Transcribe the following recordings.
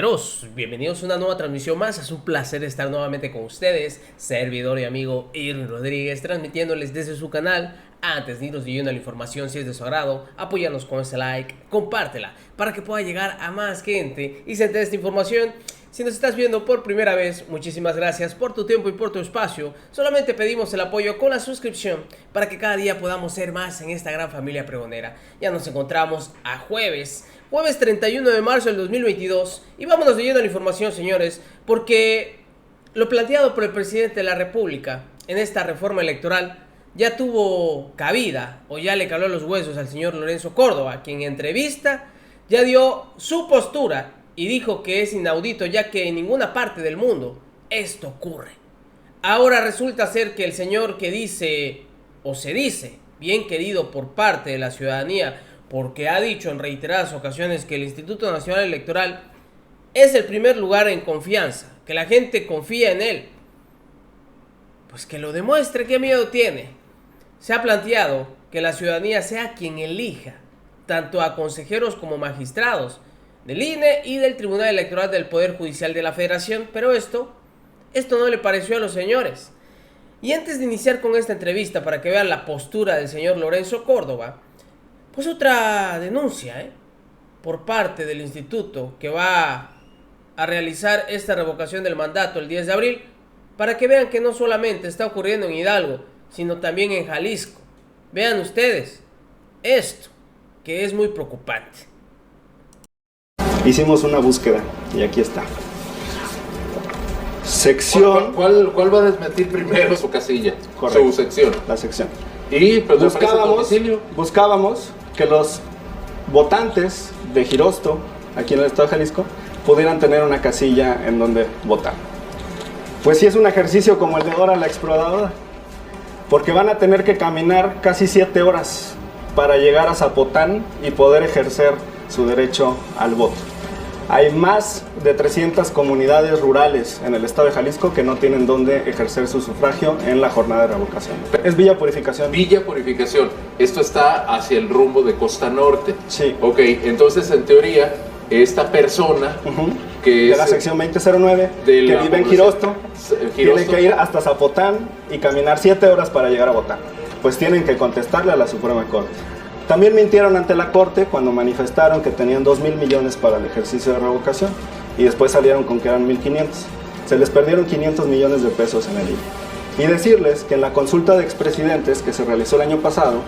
Caballeros, bienvenidos a una nueva transmisión más. Es un placer estar nuevamente con ustedes, servidor y amigo Irving Rodríguez, transmitiéndoles desde su canal. Antes de irnos siguiendo la información, si es de su agrado, apóyanos con ese like, compártela para que pueda llegar a más gente y se entere de esta información. Si nos estás viendo por primera vez, muchísimas gracias por tu tiempo y por tu espacio. Solamente pedimos el apoyo con la suscripción para que cada día podamos ser más en esta gran familia pregonera. Ya nos encontramos a jueves 31 de marzo del 2022 y vámonos leyendo la información, señores, porque lo planteado por el presidente de la República en esta reforma electoral ya tuvo cabida o ya le caló los huesos al señor Lorenzo Córdoba, quien en entrevista ya dio su postura y dijo que es inaudito ya que en ninguna parte del mundo esto ocurre. Ahora resulta ser que el señor que dice o se dice bien querido por parte de la ciudadanía, porque ha dicho en reiteradas ocasiones que el Instituto Nacional Electoral es el primer lugar en confianza, que la gente confía en él, pues que lo demuestre. ¿Qué miedo tiene? Se ha planteado que la ciudadanía sea quien elija tanto a consejeros como magistrados del INE y del Tribunal Electoral del Poder Judicial de la Federación, pero esto no le pareció a los señores. Y antes de iniciar con esta entrevista, para que vean la postura del señor Lorenzo Córdoba, pues otra denuncia por parte del instituto que va a realizar esta revocación del mandato el 10 de abril, para que vean que no solamente está ocurriendo en Hidalgo, sino también en Jalisco. Vean ustedes esto, que es muy preocupante. Hicimos una búsqueda y aquí está. Sección... ¿Cuál va a desmentir primero su casilla? Correcto. Su sección. La sección. Y pues, buscábamos que los votantes de Girosto, aquí en el estado de Jalisco, pudieran tener una casilla en donde votar. Pues sí, es un ejercicio como el de Dora la Exploradora, porque van a tener que caminar casi 7 horas para llegar a Zapotán y poder ejercer su derecho al voto. Hay más de 300 comunidades rurales en el estado de Jalisco que no tienen dónde ejercer su sufragio en la jornada de revocación. Es Villa Purificación. Villa Purificación. Esto está hacia el rumbo de Costa Norte. Sí. Ok, entonces en teoría, esta persona que de es la sección 2009, que vive en Girosto, tiene que ir hasta Zapotán y caminar 7 horas para llegar a votar. Pues tienen que contestarle a la Suprema Corte. También mintieron ante la Corte cuando manifestaron que tenían 2,000 millones para el ejercicio de revocación y después salieron con que eran 1,500. Se les perdieron 500 millones de pesos en el IVA. Y decirles que en la consulta de expresidentes que se realizó el año pasado,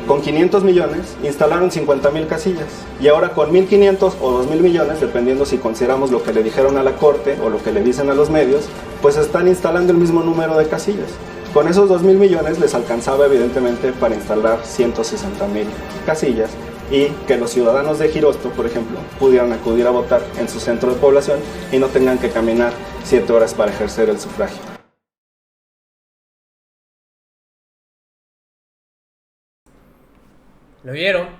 con 500 millones instalaron 50,000 casillas y ahora con 1,500 o 2,000 millones, dependiendo si consideramos lo que le dijeron a la Corte o lo que le dicen a los medios, pues están instalando el mismo número de casillas. Con esos 2,000 millones les alcanzaba evidentemente para instalar 160,000 casillas y que los ciudadanos de Girosto, por ejemplo, pudieran acudir a votar en su centro de población y no tengan que caminar 7 horas para ejercer el sufragio. ¿Lo vieron?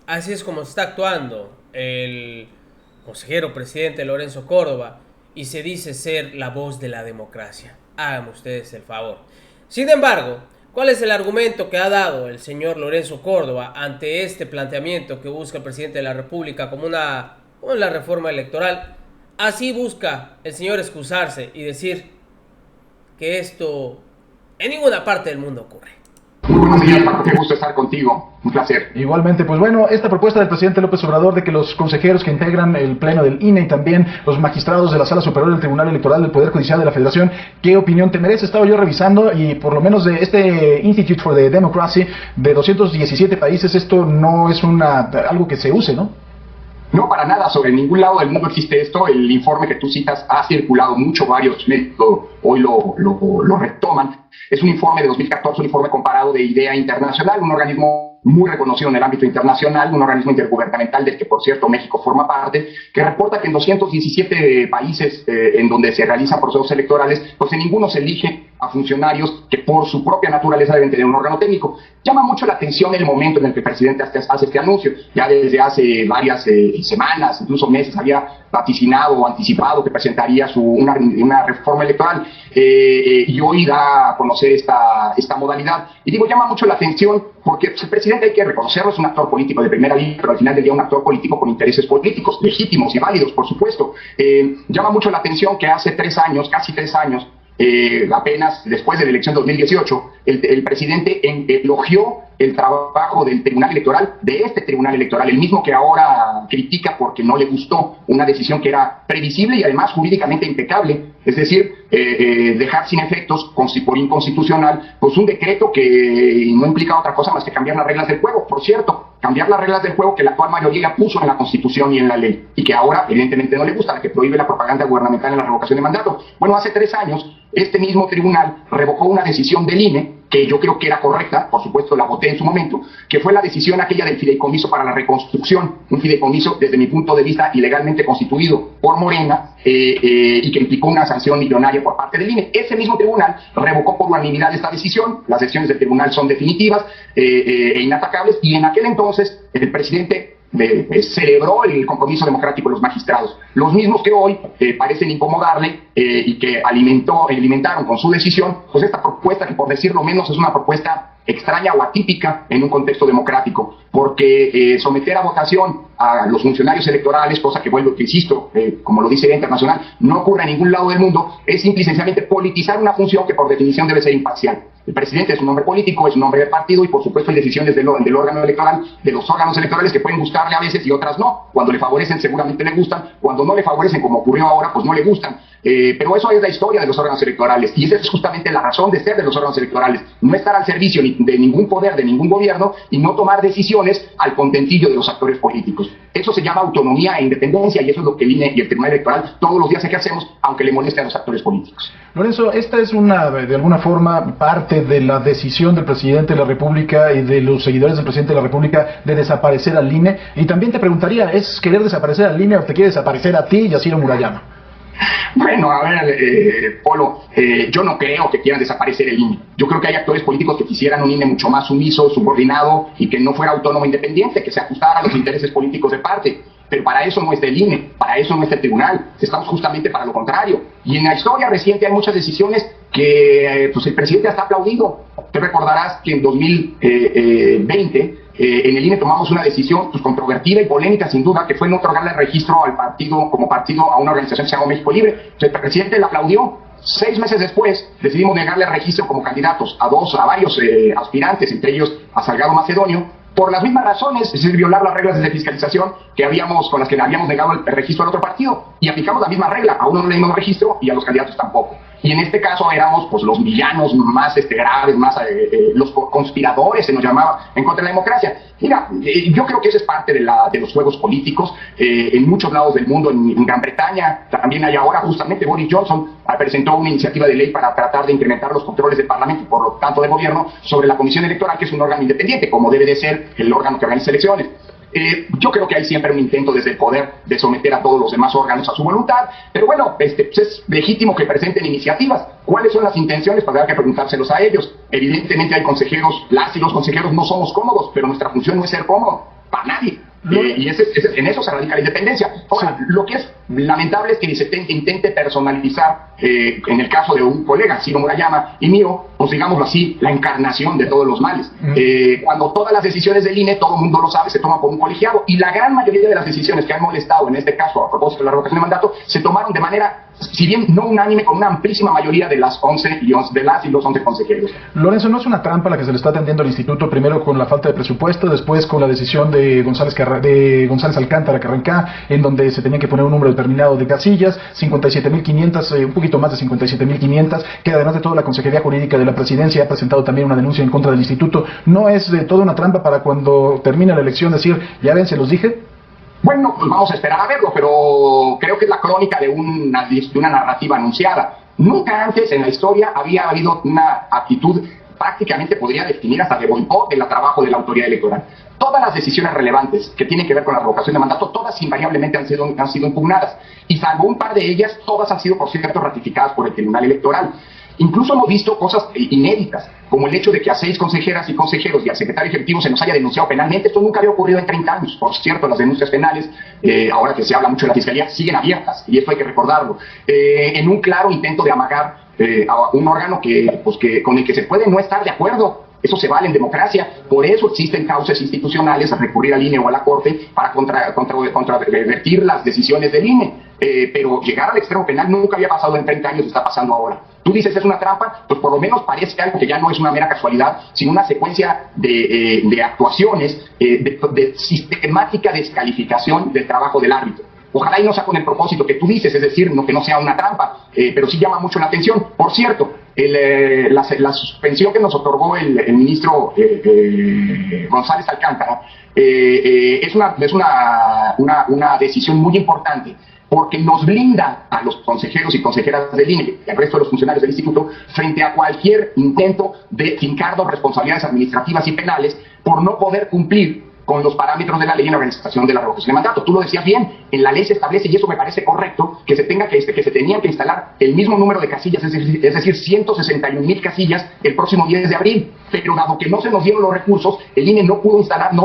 Así es como está actuando el consejero presidente Lorenzo Córdoba y se dice ser la voz de la democracia. Háganme ustedes el favor. Sin embargo, ¿cuál es el argumento que ha dado el señor Lorenzo Córdoba ante este planteamiento que busca el presidente de la República como la reforma electoral? Así busca el señor excusarse y decir que esto en ninguna parte del mundo ocurre. Buenos días, Paco, qué gusto estar contigo, un placer. Igualmente, pues bueno, esta propuesta del presidente López Obrador de que los consejeros que integran el pleno del INE y también los magistrados de la Sala Superior del Tribunal Electoral del Poder Judicial de la Federación, ¿qué opinión te merece? Estaba yo revisando y por lo menos de este Institute for the Democracy de 217 países, esto no es algo que se use, ¿no? No, para nada, sobre ningún lado del mundo existe esto. El informe que tú citas ha circulado mucho, varios médicos hoy lo retoman. Es un informe de 2014, un informe comparado de IDEA Internacional, un organismo muy reconocido en el ámbito internacional, un organismo intergubernamental del que, por cierto, México forma parte, que reporta que en 217 países en donde se realizan procesos electorales, pues en ninguno se elige a funcionarios que por su propia naturaleza deben tener un órgano técnico. Llama mucho la atención el momento en el que el presidente hace este anuncio. Ya desde hace varias semanas, incluso meses, había vaticinado o anticipado que presentaría una reforma electoral, y hoy da a conocer esta modalidad. Y digo, llama mucho la atención porque el presidente, hay que reconocerlo, es un actor político de primera línea, pero al final del día un actor político con intereses políticos legítimos y válidos, por supuesto. Llama mucho la atención que hace 3 años, casi 3 años, apenas después de la elección 2018, el presidente elogió el trabajo del Tribunal Electoral, de este Tribunal Electoral, el mismo que ahora critica porque no le gustó una decisión que era previsible y además jurídicamente impecable, es decir, dejar sin efectos por inconstitucional pues un decreto que no implica otra cosa más que cambiar las reglas del juego. Por cierto, cambiar las reglas del juego que la actual mayoría puso en la Constitución y en la ley, y que ahora evidentemente no le gusta, la que prohíbe la propaganda gubernamental en la revocación de mandato. Bueno, hace 3 años, este mismo tribunal revocó una decisión del INE, que yo creo que era correcta, por supuesto la voté en su momento, que fue la decisión aquella del fideicomiso para la reconstrucción, un fideicomiso desde mi punto de vista ilegalmente constituido por Morena, y que implicó una sanción millonaria por parte del INE. Ese mismo tribunal revocó por unanimidad esta decisión. Las decisiones del tribunal son definitivas e inatacables, y en aquel entonces el presidente celebró el compromiso democrático de los magistrados, los mismos que hoy parecen incomodarle y que alimentaron con su decisión pues esta propuesta que, por decirlo menos, es una propuesta extraña o atípica en un contexto democrático, porque someter a votación a los funcionarios electorales, cosa que insisto, como lo dice la internacional, no ocurre en ningún lado del mundo, es simple y sencillamente politizar una función que por definición debe ser imparcial. El presidente es un hombre político, es un hombre de partido, y por supuesto hay decisiones del órgano electoral, de los órganos electorales, que pueden gustarle a veces y otras no. Cuando le favorecen seguramente le gustan, cuando no le favorecen, como ocurrió ahora, pues no le gustan. Pero eso es la historia de los órganos electorales, y esa es justamente la razón de ser de los órganos electorales: no estar al servicio de ningún poder, de ningún gobierno, y no tomar decisiones al contentillo de los actores políticos. Eso se llama autonomía e independencia, y eso es lo que el INE y el Tribunal Electoral todos los días ejercemos, aunque le moleste a los actores políticos. Lorenzo, esta es de alguna forma parte de la decisión del presidente de la República y de los seguidores del presidente de la República de desaparecer al INE. Y también te preguntaría, ¿es querer desaparecer al INE o te quiere desaparecer a ti, Yaciro Murayama? Bueno, a ver, Polo, yo no creo que quieran desaparecer el INE. Yo creo que hay actores políticos que quisieran un INE mucho más sumiso, subordinado, y que no fuera autónomo e independiente, que se ajustara a los intereses políticos de parte. Pero para eso no está el INE, para eso no está el tribunal. Estamos justamente para lo contrario. Y en la historia reciente hay muchas decisiones que pues el presidente hasta ha aplaudido. Te recordarás que en 2020 en el INE tomamos una decisión pues controvertida y polémica sin duda, que fue no otorgarle el registro al partido, como partido, a una organización que se llama México Libre. Entonces el presidente la aplaudió. 6 meses después decidimos negarle el registro como candidatos a varios aspirantes, entre ellos a Salgado Macedonio, por las mismas razones, es decir, violar las reglas de fiscalización con las que habíamos negado el registro al otro partido, y aplicamos la misma regla: a uno no le dimos registro y a los candidatos tampoco. Y en este caso éramos pues los villanos más graves, más los conspiradores, se nos llamaba, en contra de la democracia. Mira, yo creo que eso es parte de los juegos políticos. En muchos lados del mundo, en Gran Bretaña, también hay ahora, justamente Boris Johnson presentó una iniciativa de ley para tratar de incrementar los controles del Parlamento y por lo tanto del gobierno sobre la Comisión Electoral, que es un órgano independiente, como debe de ser el órgano que organiza elecciones. Yo creo que hay siempre un intento desde el poder de someter a todos los demás órganos a su voluntad, pero bueno, pues es legítimo que presenten iniciativas. ¿Cuáles son las intenciones? Pues habrá que preguntárselos a ellos. Evidentemente hay consejeros, las y los consejeros no somos cómodos, pero nuestra función no es ser cómodo, para nadie. Y en eso se radica la independencia. Ahora, lo que es lamentable es que se intente personalizar, en el caso de un colega, Ciro Murayama, y mío, pues digámoslo así, la encarnación de todos los males. Cuando todas las decisiones del INE, todo el mundo lo sabe, se toman por un colegiado, y la gran mayoría de las decisiones que han molestado, en este caso a propósito de la revocación de mandato, se tomaron de manera, si bien no unánime, con una amplísima mayoría de las y los 11 consejeros. Lorenzo, ¿no es una trampa la que se le está atendiendo al instituto, primero con la falta de presupuesto, después con la decisión de González Alcántara Carrancá, en donde se tenía que poner un número determinado de casillas, 57.500, un poquito más de 57.500, que además de todo la Consejería Jurídica de la Presidencia ha presentado también una denuncia en contra del instituto? ¿No es toda una trampa para cuando termine la elección decir, ya ven, se los dije? Bueno, pues vamos a esperar a verlo, pero creo que es la crónica de una narrativa anunciada. Nunca antes en la historia había habido una actitud, prácticamente podría definir hasta de boicot del trabajo de la autoridad electoral. Todas las decisiones relevantes que tienen que ver con la revocación de mandato, todas invariablemente han sido impugnadas, y salvo un par de ellas, todas han sido, por cierto, ratificadas por el Tribunal Electoral. Incluso hemos visto cosas inéditas, como el hecho de que a 6 consejeras y consejeros y al secretario ejecutivo se nos haya denunciado penalmente. Esto nunca había ocurrido en 30 años. Por cierto, las denuncias penales, ahora que se habla mucho de la fiscalía, siguen abiertas, y esto hay que recordarlo, en un claro intento de amagar a un órgano con el que se puede no estar de acuerdo. Eso se vale en democracia. Por eso existen causas institucionales a recurrir al INE o a la Corte para contravertir las decisiones del INE. Pero llegar al extremo penal nunca había pasado en 30 años, está pasando ahora. Tú dices es una trampa, pues por lo menos parece algo que ya no es una mera casualidad, sino una secuencia de actuaciones, de sistemática descalificación del trabajo del árbitro. Ojalá y no sea con el propósito que tú dices, es decir, que no sea una trampa, pero sí llama mucho la atención. Por cierto, la suspensión que nos otorgó el ministro González Alcántara es una decisión muy importante, porque nos blinda a los consejeros y consejeras del INE y al resto de los funcionarios del instituto frente a cualquier intento de fincar responsabilidades administrativas y penales por no poder cumplir con los parámetros de la ley en la organización de la revocación de mandato. Tú lo decías bien, en la ley se establece, y eso me parece correcto, que se tenían que instalar el mismo número de casillas, es decir, 161,000 casillas el próximo 10 de abril. Pero dado que no se nos dieron los recursos, el INE no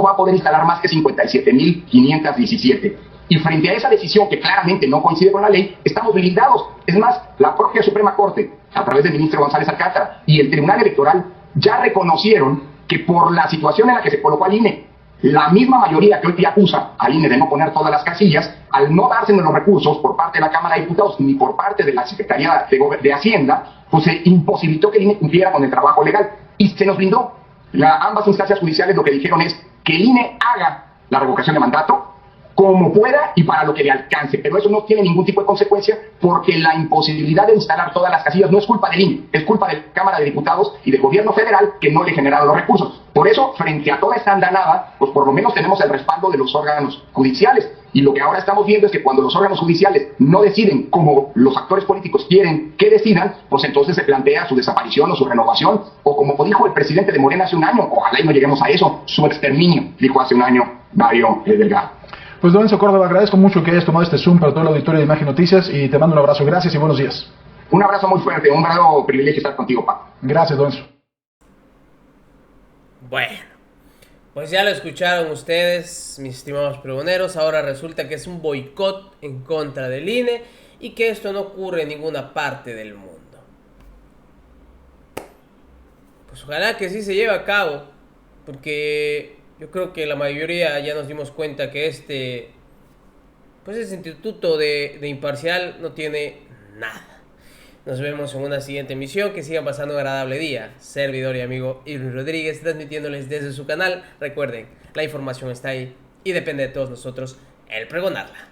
va a poder instalar más que 57,517. Y frente a esa decisión que claramente no coincide con la ley, estamos blindados. Es más, la propia Suprema Corte, a través del ministro González Alcántara y el Tribunal Electoral, ya reconocieron que por la situación en la que se colocó al INE, la misma mayoría que hoy acusa al INE de no poner todas las casillas, al no dársenos los recursos por parte de la Cámara de Diputados ni por parte de la Secretaría de Hacienda, pues se imposibilitó que el INE cumpliera con el trabajo legal. Y se nos blindó. Ambas instancias judiciales lo que dijeron es que el INE haga la revocación de mandato como pueda y para lo que le alcance, pero eso no tiene ningún tipo de consecuencia, porque la imposibilidad de instalar todas las casillas no es culpa del INE, es culpa de la Cámara de Diputados y del gobierno federal, que no le generaron los recursos. Por eso, frente a toda esta andanada, pues por lo menos tenemos el respaldo de los órganos judiciales, y lo que ahora estamos viendo es que cuando los órganos judiciales no deciden como los actores políticos quieren que decidan, pues entonces se plantea su desaparición o su renovación, o como dijo el presidente de Morena hace un año, ojalá y no lleguemos a eso, su exterminio, dijo hace un año Mario Delgado. Pues Lorenzo Córdoba, agradezco mucho que hayas tomado este Zoom para todo el auditorio de Imagen Noticias y te mando un abrazo. Gracias y buenos días. Un abrazo muy fuerte, un verdadero privilegio estar contigo, Paco. Gracias, Lorenzo. Bueno, pues ya lo escucharon ustedes, mis estimados pregoneros. Ahora resulta que es un boicot en contra del INE y que esto no ocurre en ninguna parte del mundo. Pues ojalá que sí se lleve a cabo, porque yo creo que la mayoría ya nos dimos cuenta que este instituto de imparcial no tiene nada. Nos vemos en una siguiente emisión. Que sigan pasando un agradable día. Servidor y amigo Irving Rodríguez, transmitiéndoles desde su canal. Recuerden, la información está ahí y depende de todos nosotros el pregonarla.